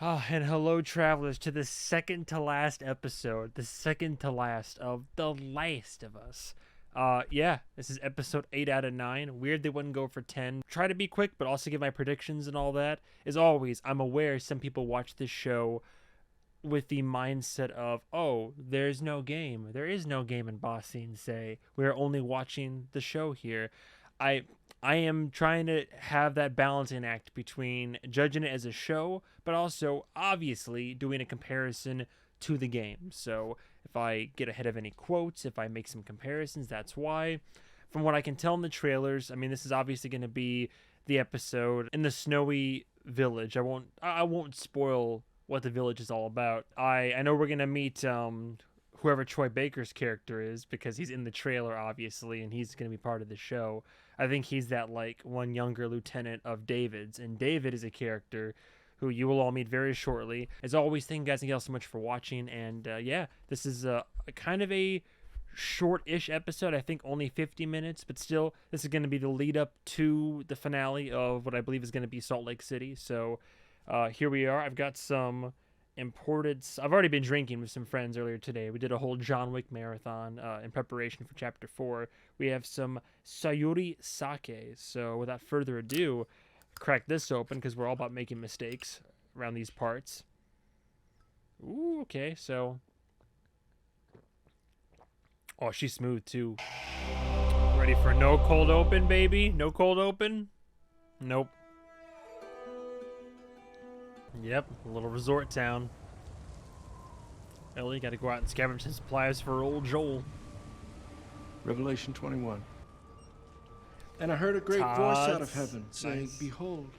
And hello, travelers, to the second to last episode, the second to last of The Last of Us. Yeah, this is episode 8 out of 9. Weird they wouldn't go for 10. Try to be quick, but also give my predictions and all that. As always, I'm aware some people watch this show with the mindset of, oh, there's no game. There is no game in Ba Sing Se. We're only watching the show here. I I am trying to have that balancing act between judging it as a show, but also obviously doing a comparison to the game. So if I get ahead of any quotes, if I make some comparisons, that's why. From what I can tell in the trailers, I mean, this is obviously going to be the episode in the snowy village. I won't spoil what the village is all about. I know we're going to meet whoever Troy Baker's character is, because he's in the trailer obviously, and he's going to be part of the show. I think he's that like one younger lieutenant of David's, and David is a character who you will all meet very shortly. As always, thank you guys again so much for watching, and yeah, this is a kind of a short-ish episode. I think only 50 minutes, but still, this is going to be the lead up to the finale of what I believe is going to be Salt Lake City. So here we are. I've got some I've already been drinking with some friends earlier today. We did a whole John Wick marathon in preparation for chapter 4. We have some Sayuri sake. So without further ado, crack this open because we're all about making mistakes around these parts. Ooh, okay, so oh, she's smooth too. Ready for no cold open, baby? No cold open? Nope. Yep, a little resort town. Ellie, gotta go out and scavenge some supplies for old Joel. Revelation 21. And I heard a great voice out of heaven saying, Nice. Behold,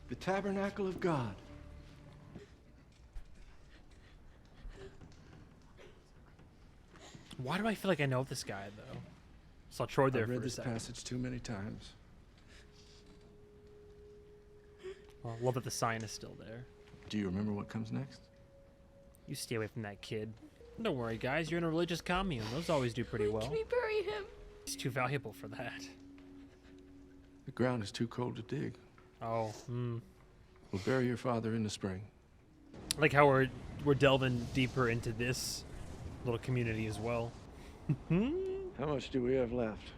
the tabernacle of God. Why do I feel like I know this guy, though? Saw Troy there I've for read a this second. passage too many times. Well, I love that the sign is still there. Do you remember what comes next? You stay away from that kid. Don't worry, guys. You're in a religious commune. Those always do pretty well. Can we bury him? He's too valuable for that. The ground is too cold to dig. Oh, We'll bury your father in the spring. I like how we're delving deeper into this little community as well. How much do we have left?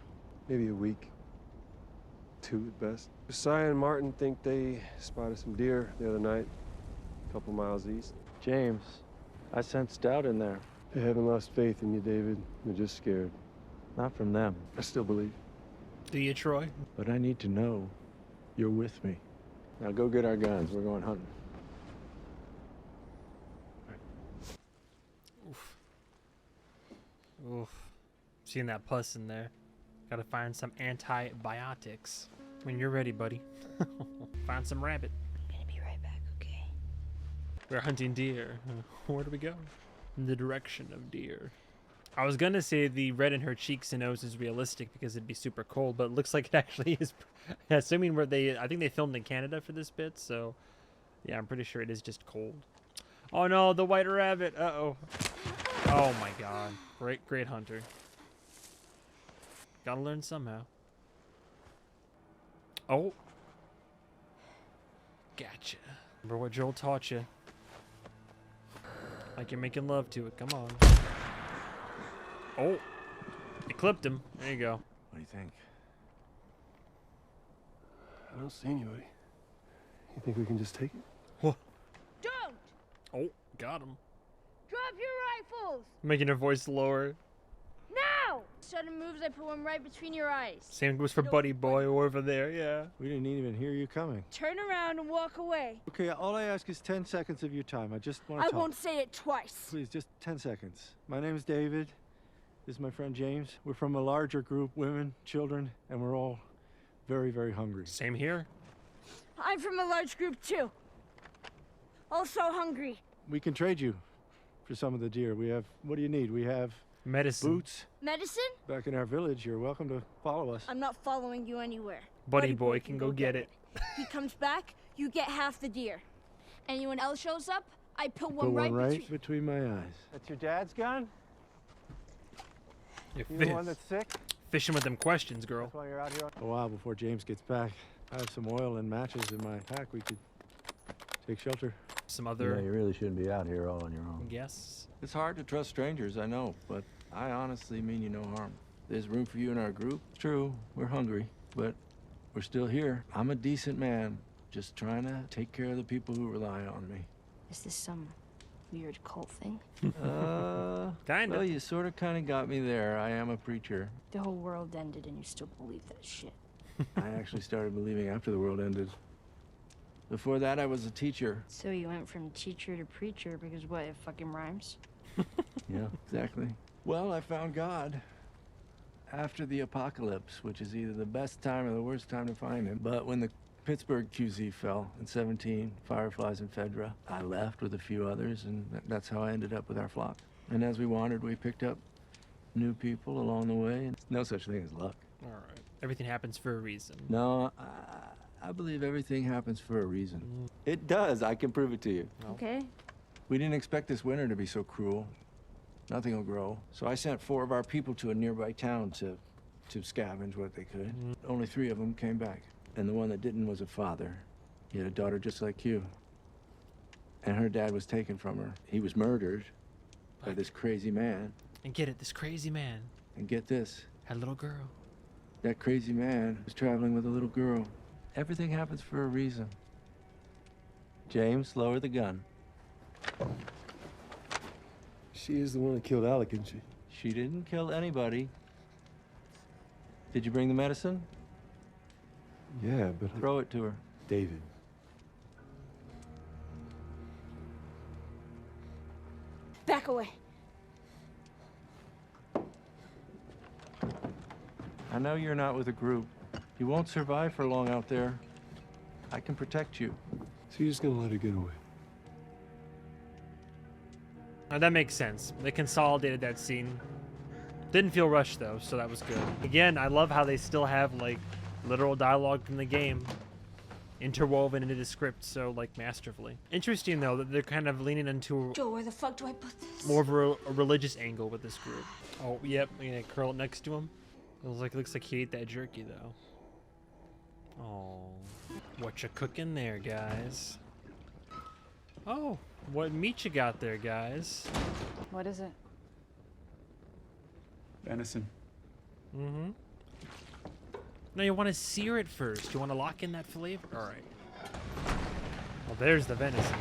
Maybe a week. 2 at best. Josiah and Martin think they spotted some deer the other night, a couple miles east. James, I sense doubt in there. They haven't lost faith in you, David. They're just scared. Not from them, I still believe. Do you, Troy? but I need to know you're with me. Now go get our guns. We're going hunting. Oof. Seeing that pus in there. Gotta find some antibiotics. When you're ready, buddy. Find some rabbit. I'm gonna be right back, okay? We're hunting deer. Where do we go? In the direction of deer. I was gonna say the red in her cheeks and nose is realistic because it'd be super cold, but it looks like it actually is. Assuming I think they filmed in Canada for this bit, so yeah, I'm pretty sure it is just cold. Oh no, the white rabbit. Uh-oh. Oh my god. Great hunter. Gotta learn somehow. Oh. Gotcha. Remember what Joel taught you. Like you're making love to it. Come on. Oh. You clipped him. There you go. What do you think? I don't see anybody. You think we can just take it? Don't! Oh, got him. Drop your rifles! Making her voice lower. Now! Sudden moves, I put one right between your eyes. Same goes for Buddy Boy over there, yeah. We didn't even hear you coming. Turn around and walk away. Okay, all I ask is 10 seconds of your time. I just want to I talk. won't say it twice. Please, just 10 seconds. My name is David. This is my friend James. We're from a larger group, women, children, and we're all very, very hungry. Same here. I'm from a large group too. Also hungry. We can trade you for some of the deer. We have, what do you need? We have Medicine. boots. Medicine? Back in our village, you're welcome to follow us. I'm not following you anywhere. Buddy Boy can go get it. He comes back, you get half the deer. Anyone else shows up, I put Put one one right between. between my eyes. That's your dad's gun? You're You the one that's sick? fishing with them questions, girl. That's why you're out here. A while before James gets back. I have some oil and matches in my pack. We could take shelter. Some Yeah, other you really shouldn't be out here all on your own. guests. It's hard to trust strangers, I know, but I honestly mean you no harm. There's room for you in our group. It's true, we're hungry, but we're still here. I'm a decent man, just trying to take care of the people who rely on me. Is this some weird cult thing? Kinda. Well, you sort of kind of got me there. I am a preacher. The whole world ended and you still believe that shit. I actually started believing after the world ended. Before that, I was a teacher. So you went from teacher to preacher because what, it fucking rhymes? Yeah, exactly. Well, I found God after the apocalypse, which is either the best time or the worst time to find him. But when the Pittsburgh QZ fell in 17, Fireflies and Fedra, I left with a few others, and that's how I ended up with our flock. And as we wandered, we picked up new people along the way, and no such thing as luck. All right. Everything happens for a reason. No, I believe everything happens for a reason. It does. I can prove it to you. Okay. We didn't expect this winter to be so cruel. Nothing will grow. So I sent 4 of our people to a nearby town to scavenge what they could. Only 3 of them came back. And the one that didn't was a father. He had a daughter just like you. And her dad was taken from her. He was murdered by this crazy man. And get it, this crazy man And get this, had a little girl. that crazy man was traveling with a little girl. Everything happens for a reason. James, lower the gun. She is the one that killed Alec, isn't she? She didn't kill anybody. Did you bring the medicine? Yeah, but Throw it to her. David. Back away. I know you're not with a group. You won't survive for long out there. I can protect you. So you're just gonna let her get away? That makes sense. They consolidated that scene. Didn't feel rushed though, so that was good. Again, I love how they still have like literal dialogue from the game interwoven into the script so like masterfully. Interesting though that they're kind of leaning into Joe, where the fuck do I put this? more of a religious angle with this group. Oh, yep, I'm gonna curl it next to him. It looks like he ate that jerky though. Oh, what you cooking there, guys? Oh, what meat you got there, guys? What is it? Venison. Mm-hmm. No, you want to sear it first. You want to lock in that flavor? All right. Well, there's the venison.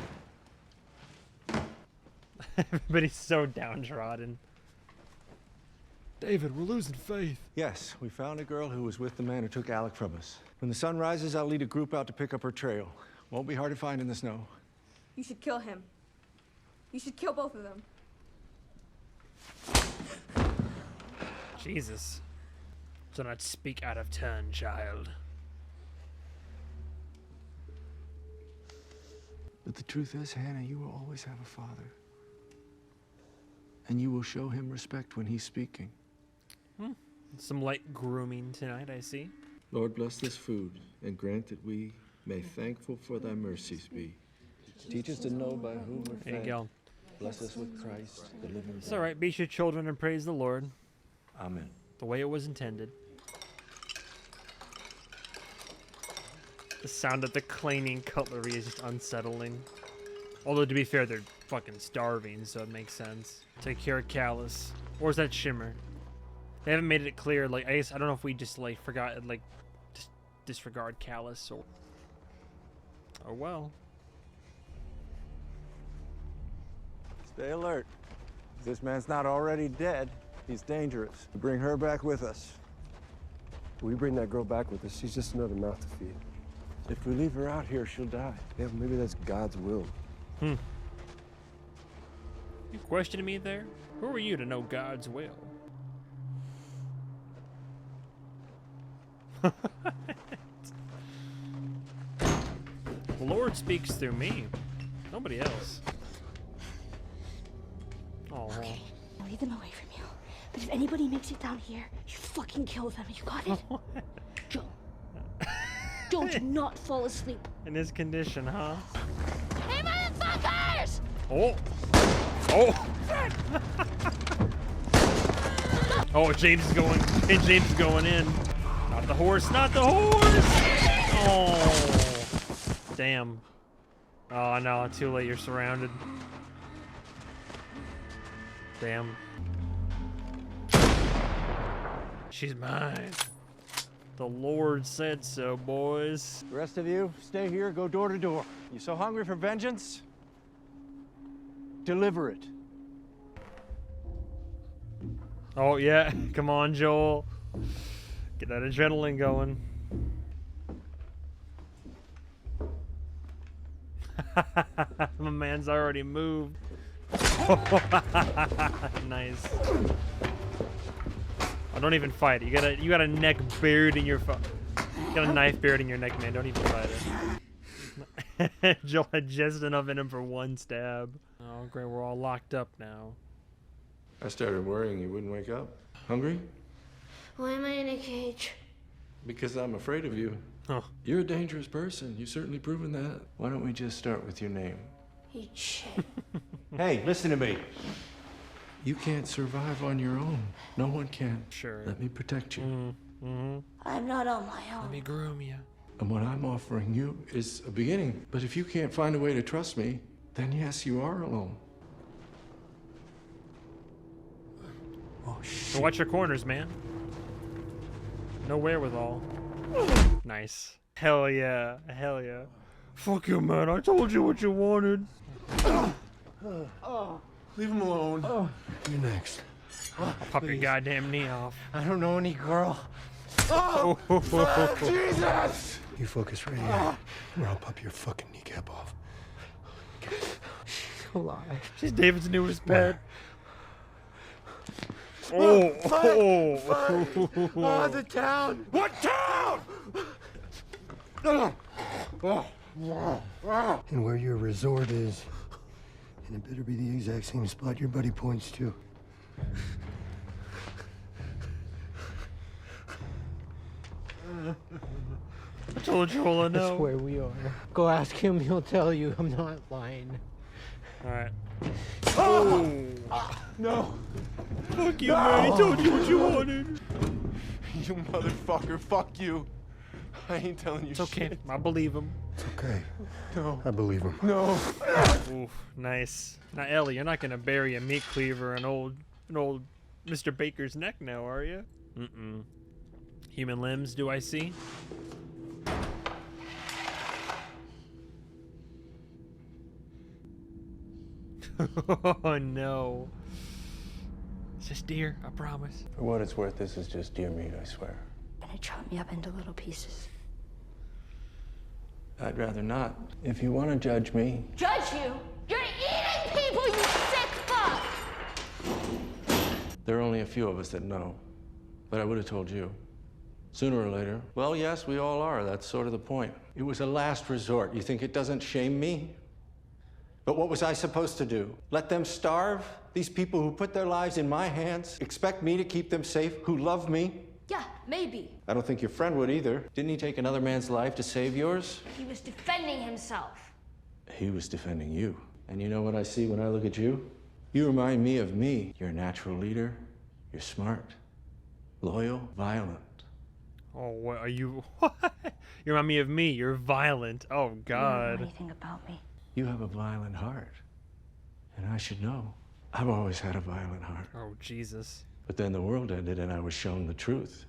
Everybody's so downtrodden. David, we're losing faith. Yes, we found a girl who was with the man who took Alec from us. When the sun rises, I'll lead a group out to pick up her trail. Won't be hard to find in the snow. You should kill him. You should kill both of them. Jesus. Do not speak out of turn, child. But the truth is, Hannah, you will always have a father. And you will show him respect when he's speaking. Some light grooming tonight, I see. Lord, bless this food, and grant that we may thankful for thy mercies be. Teach us to know by whom we're There you fed. go. Bless us with Christ, the living It's all right. Be your children and praise the Lord Amen. the way it was intended. The sound of the cleaning cutlery is just unsettling. Although, to be fair, they're fucking starving, so it makes sense. Take care of Callus. Or is that Shimmer? They haven't made it clear. Like, I guess, I don't know if we just, like, forgot, like, just disregard Callus or... Oh, well. Stay alert. If this man's not already dead, he's dangerous. Bring her back with us. We bring that girl back with us. She's just another mouth to feed. If we leave her out here, she'll die. Yeah, maybe that's God's will. You questioning me there? Who are you to know God's will? The Lord speaks through me. Nobody else. Oh. Okay, lead them away from you. But if anybody makes it down here, you fucking kill them. You got it? Joe. Don't not fall asleep. In this condition, huh? Hey, motherfuckers! Oh. Oh. Oh, James is going. And James is going in. Not the horse. Not the horse. Oh. Damn. Oh no, too late. You're surrounded. Damn. She's mine. The Lord said so, boys. The rest of you, stay here, go door to door. You so hungry for vengeance? Deliver it. Oh yeah, come on, Joel. Get that adrenaline going. My man's already moved. Nice. Oh, don't even fight it. You got a neck buried in your you got a knife buried in your neck, man. Don't even fight it. Joel had just enough in him for one stab. Oh great, we're all locked up now. I started worrying you wouldn't wake up. Hungry? Why am I in a cage? Because I'm afraid of you. Huh. You're a dangerous person. You've certainly proven that. Why don't we just start with your name? Eat shit. Hey, listen to me. You can't survive on your own. No one can. Sure. Let me protect you. Mm-hmm. I'm not on my own. Let me groom you. And what I'm offering you is a beginning. But if you can't find a way to trust me, then yes, you are alone. Oh, shit. So watch your corners, man. No wherewithal. Nice. Hell yeah. Hell yeah. Fuck you, man. I told you what you wanted. Leave him alone. You're next. I'll pop your goddamn knee off. I don't know any girl. Jesus! You focus right here, or I'll pop your fucking kneecap off. She's David's newest pet. Oh. The town! What town? And where your resort is, and it better be the exact same spot your buddy points to. I told Joel no. That's where we are. Go ask him, he'll tell you. I'm not lying. Alright. No. Fuck you, man. He told you what you wanted. You motherfucker, fuck you. I ain't telling you It's okay. shit. I believe him. It's okay. No. I believe him. No. Oof, nice. Now, Ellie, you're not gonna bury a meat cleaver in old Mr. Baker's neck now, are you? Mm-mm. Human limbs, do I see? Oh no. It's just deer, I promise. For what it's worth, this is just deer meat, I swear. Gonna chop me up into little pieces. I'd rather not. If you want to judge me, Judge you? You're eating people, you sick fuck! there are only a few of us that know. But I would have told you. Sooner or later. Well, yes, we all are. That's sort of the point. It was a last resort. You think it doesn't shame me? But what was I supposed to do? Let them starve? These people who put their lives in my hands? Expect me to keep them safe? Who love me? Yeah, maybe. I don't think your friend would either. Didn't he take another man's life to save yours? He was defending himself. He was defending you. And you know what I see when I look at you? You remind me of me. You're a natural leader. You're smart, loyal, violent. Oh, what are you? What? You remind me of me. You're violent. Oh, You don't know God. anything about me. You have a violent heart. And I should know. I've always had a violent heart. Oh, Jesus. But then the world ended and I was shown the truth.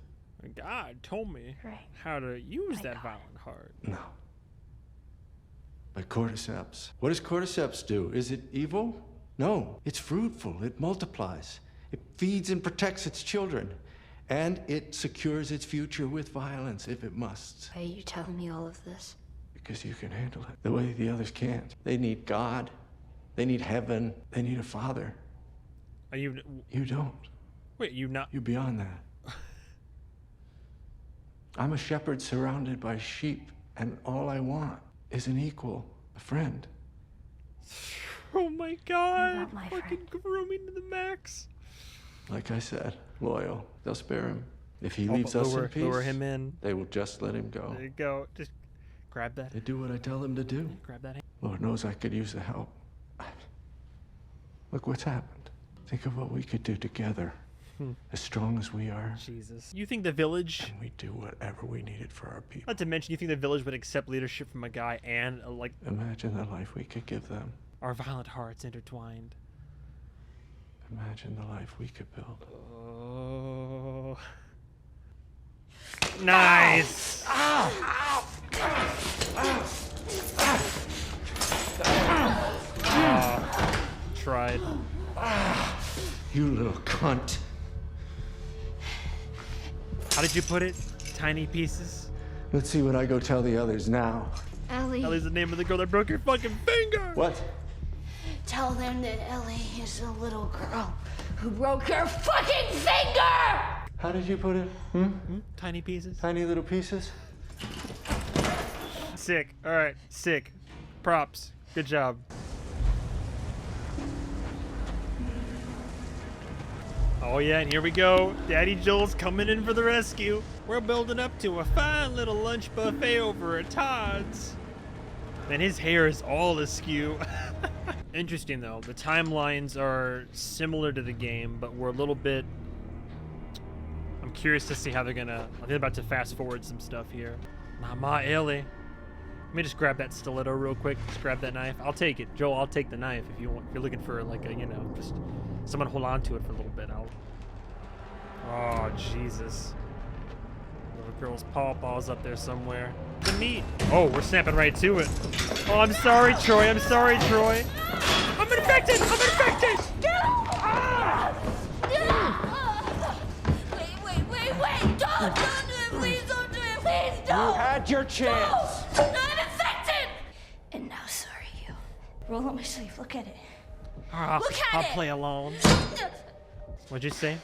God told me Right. how to use My that God. violent heart. No. But cordyceps. What does cordyceps do? Is it evil? No. It's fruitful. It multiplies. It feeds and protects its children. And it secures its future with violence if it must. Why are you telling me all of this? Because you can handle it the way the others can't. They need God. They need heaven. They need a father. Are you? You don't. Wait, you not? You're beyond that. I'm a shepherd surrounded by sheep, and all I want is an equal, a friend. Oh my God! Not my Fucking friend. grooming to the max. Like I said, loyal. They'll spare him. If he Oh, leaves us in peace, lure him in. they will just let him go. There you go. Just grab that. They do what I tell them to do. Grab that. Hand. Lord knows I could use the help. Look what's happened. Think of what we could do together. as strong as we are. Jesus. You think the village, And we do whatever we needed for our people. not to mention, you think the village would accept leadership from a guy and like Imagine the life we could give them. our violent hearts intertwined? Imagine the life we could build. Oh. Nice. Tried. You little cunt. How did you put it? Tiny pieces? Let's see what I go tell the others now. Ellie, Ellie's the name of the girl that broke your fucking finger. What? tell them that Ellie is a little girl who broke her fucking finger! How did you put it? Tiny pieces. Tiny little pieces? Sick. All right. Sick. Props. Good job. Oh yeah, and here we go. Daddy Joel's coming in for the rescue. We're building up to a fine little lunch buffet over at Todd's. Man, his hair is all askew. Interesting though, the timelines are similar to the game, but we're a little bit... I'm curious to see how they're gonna... I think they're about to fast forward some stuff here. Mama Ellie. Let me just grab that stiletto real quick. Just grab that knife. I'll take it. Joel, I'll take the knife if you want. If you're looking for like a, you know, just someone hold on to it for a little bit. Oh, Jesus. Little girl's pawpaw's up there somewhere. The meat. Oh, we're snapping right to it. Oh, I'm sorry, Troy. I'm sorry, Troy. I'm infected. I'm infected. Wait. Don't do it. Please don't do it. Please don't. You had your chance. No, I'm infected. And now, so are you. Roll up my sleeve. Look at it. Look at I'll it. play alone. What'd you say?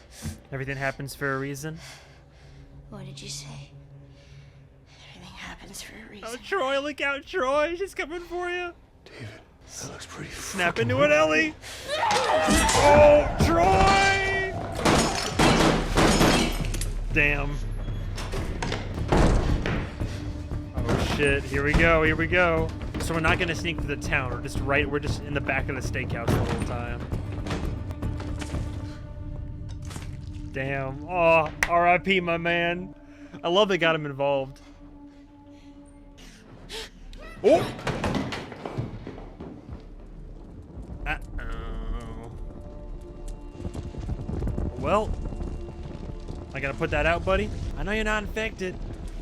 Everything happens for a reason? What did you say? Everything happens for a Oh, reason. Troy, look out, Troy. She's coming for you. David, that looks pretty Snap into it, Ellie. Oh, Troy! Damn. Oh, shit. Here we go. Here we go. So we're not going to sneak through the town. We're just in the back of the steakhouse the whole time. Damn. Oh, R.I.P. my man. I love they got him involved. Oh! Uh-oh. Well, I gotta put that out, buddy. I know you're not infected.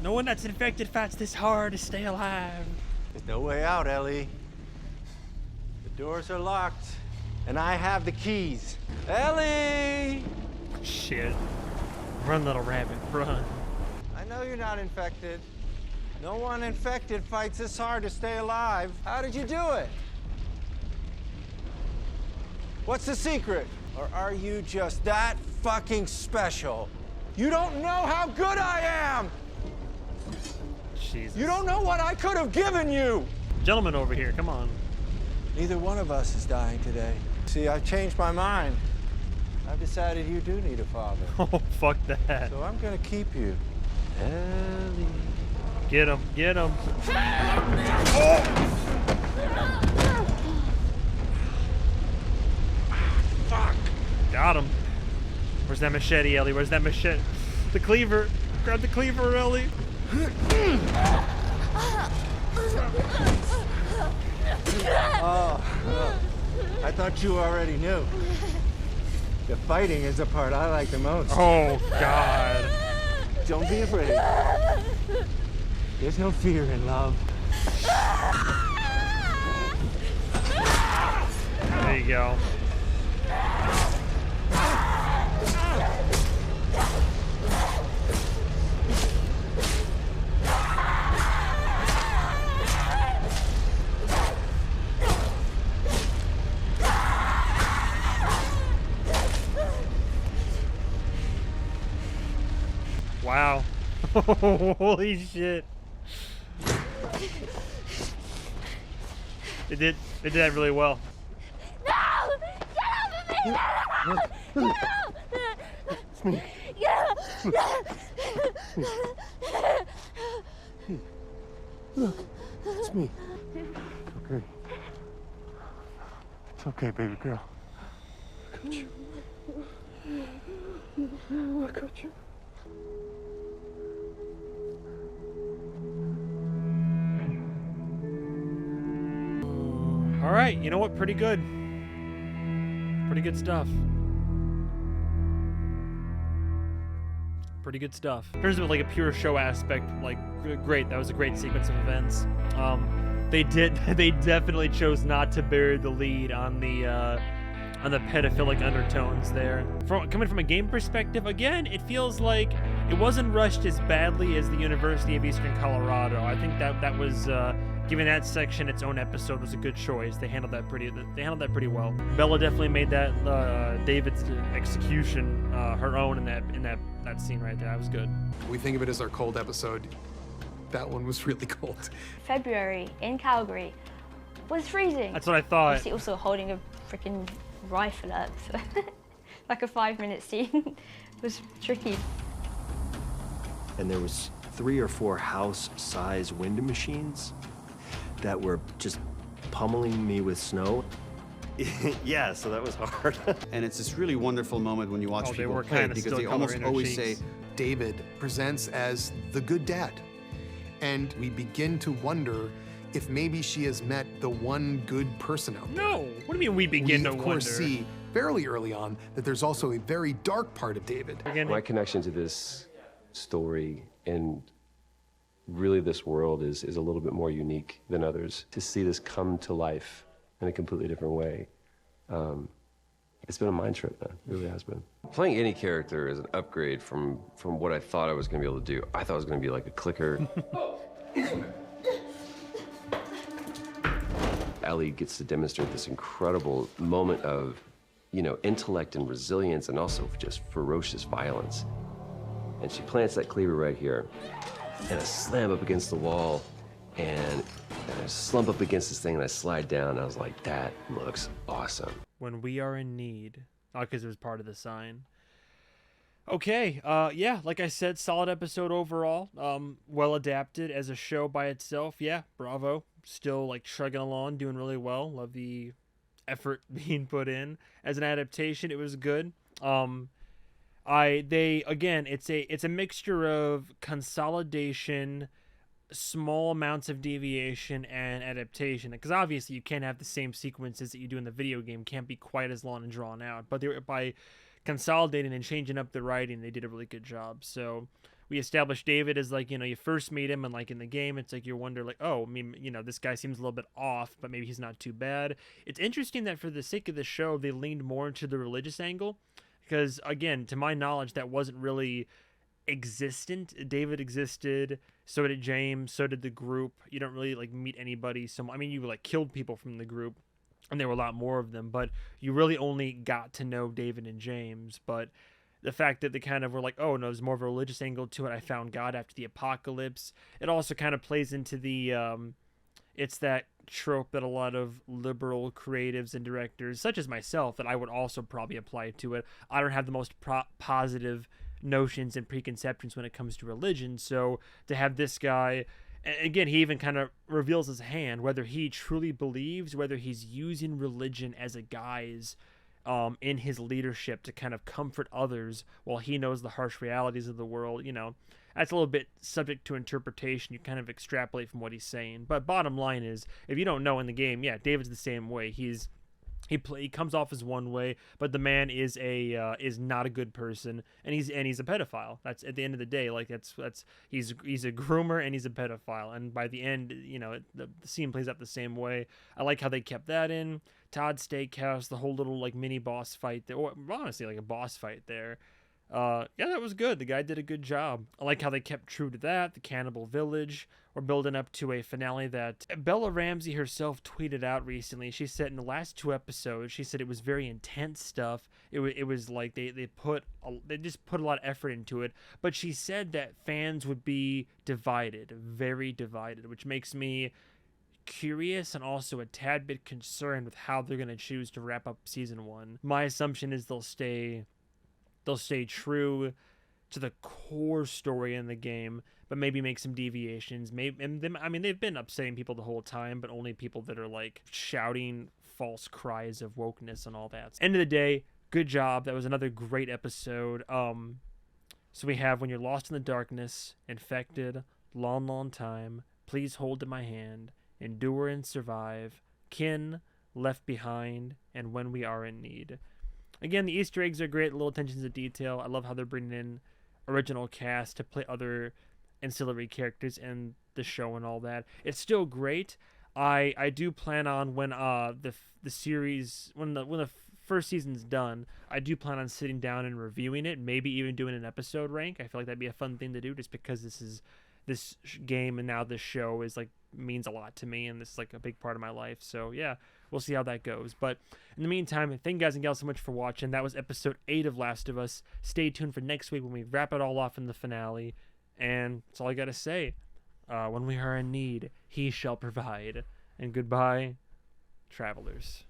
No one that's infected fights this hard to stay alive. There's no way out, Ellie. The doors are locked, and I have the keys. Ellie! Shit. Run, little rabbit, run. I know you're not infected. No one infected fights this hard to stay alive. How did you do it? What's the secret? Or are you just that fucking special? You don't know how good I am! Jesus. You don't know what I could have given you! Gentleman over here, come on. Neither one of us is dying today. See, I've changed my mind. I've decided you do need a father. Oh, fuck that. So I'm gonna keep you. Ellie. Get him, get him. Fuck. Got him. Where's that machete, Ellie? Where's that machete? The cleaver. Grab the cleaver, Ellie. I thought you already knew. The fighting is the part I like the most. Oh, God. Don't be afraid. There's no fear in love. There you go. Wow. Holy shit. They did that really well. No! Get off of me! Get off! Look, it's me. Okay. It's okay, baby girl. I got you. All right, you know what? Pretty good. Pretty good stuff. Pretty good stuff. In terms of like a pure show aspect, like great. That was a great sequence of events. They definitely chose not to bury the lead on the pedophilic undertones there. Coming from a game perspective, again, it feels like it wasn't rushed as badly as the University of Eastern Colorado. I think that was giving that section its own episode was a good choice. They handled that pretty well. Bella definitely made that David's execution her own in that scene right there. That was good. We think of it as our cold episode. That one was really cold. February in Calgary was freezing. That's what I thought. Obviously also holding a freaking rifle up. So like a 5-minute scene. It was tricky. And there was 3 or 4 house-size window machines that were just pummeling me with snow. Yeah, so that was hard. And it's this really wonderful moment when you watch people play because they almost always say, David presents as the good dad. And we begin to wonder if maybe she has met the one good person out there. No, what do you mean we begin to wonder? We, of course, see fairly early on that there's also a very dark part of David. My connection to this story and really this world is a little bit more unique than others. To see this come to life in a completely different way, it's been a mind trip, man. It really has been. Playing any character is an upgrade from what I thought I was going to be able to do. I thought I was going to be like a clicker. Ellie gets to demonstrate this incredible moment of, intellect and resilience and also just ferocious violence. And she plants that cleaver right here, and I slam up against the wall, and I slump up against this thing, and I slide down, and I was like, that looks awesome. When we are in need. Oh, because it was part of the sign. Okay, yeah, like I said, solid episode overall. Well adapted as a show by itself. Yeah, bravo. Still, like, shrugging along, doing really well. Love the effort being put in. As an adaptation, it was good. It's a mixture of consolidation, small amounts of deviation, and adaptation, because obviously you can't have the same sequences that you do in the video game, can't be quite as long and drawn out, but by consolidating and changing up the writing, they did a really good job. So we established David as, like, you first meet him, and like in the game it's like you wonder, like, oh, I mean, this guy seems a little bit off, but maybe he's not too bad. It's interesting that for the sake of the show they leaned more into the religious angle, because again, to my knowledge, that wasn't really existent. David existed, so did James, so did the group. You don't really like meet anybody. So I mean, you like killed people from the group, and there were a lot more of them, but you really only got to know David and James. But the fact that they kind of were like, oh no, there's more of a religious angle to it. I found God after the apocalypse. It also kind of plays into the it's that trope that a lot of liberal creatives and directors, such as myself, that I would also probably apply to it. I don't have the most positive notions and preconceptions when it comes to religion, so to have this guy, again, he even kind of reveals his hand, whether he truly believes, whether he's using religion as a guise in his leadership to kind of comfort others while he knows the harsh realities of the world. That's a little bit subject to interpretation. You kind of extrapolate from what he's saying, but bottom line is, if you don't know in the game, yeah, David's the same way. He comes off as one way, but the man is not a good person, and he's a pedophile. That's at the end of the day, like he's a groomer and he's a pedophile, and by the end, the scene plays out the same way. I like how they kept that in. Todd Steakhouse, the whole little like mini boss fight there, or honestly like a boss fight there. Yeah, that was good. The guy did a good job. I like how they kept true to that. The Cannibal Village. We're building up to a finale that Bella Ramsey herself tweeted out recently. She said in the last 2 episodes, she said it was very intense stuff. It was like they just put a lot of effort into it. But she said that fans would be divided, very divided, which makes me curious and also a tad bit concerned with how they're going to choose to wrap up season 1. My assumption is they'll stay true to the core story in the game, but maybe make some deviations. They've been upsetting people the whole time, but only people that are like shouting false cries of wokeness and all that. End of the day, good job. That was another great episode. So we have When You're Lost in the Darkness, Infected, Long, Long Time, Please Hold to My Hand, Endure and Survive, Kin, Left Behind, and When We Are in Need. Again, the Easter eggs are great, little attentions to detail. I love how they're bringing in original cast to play other ancillary characters in the show and all that. It's still great. I do plan on when the series, when the first season's done, I do plan on sitting down and reviewing it, maybe even doing an episode rank. I feel like that'd be a fun thing to do, just because this game and now this show is like means a lot to me, and this is like a big part of my life. So yeah, we'll see how that goes. But in the meantime, thank you guys and gals so much for watching. That was episode 8 of Last of Us. Stay tuned for next week when we wrap it all off in the finale. And that's all I gotta say. When we are in need, he shall provide. And goodbye, travelers.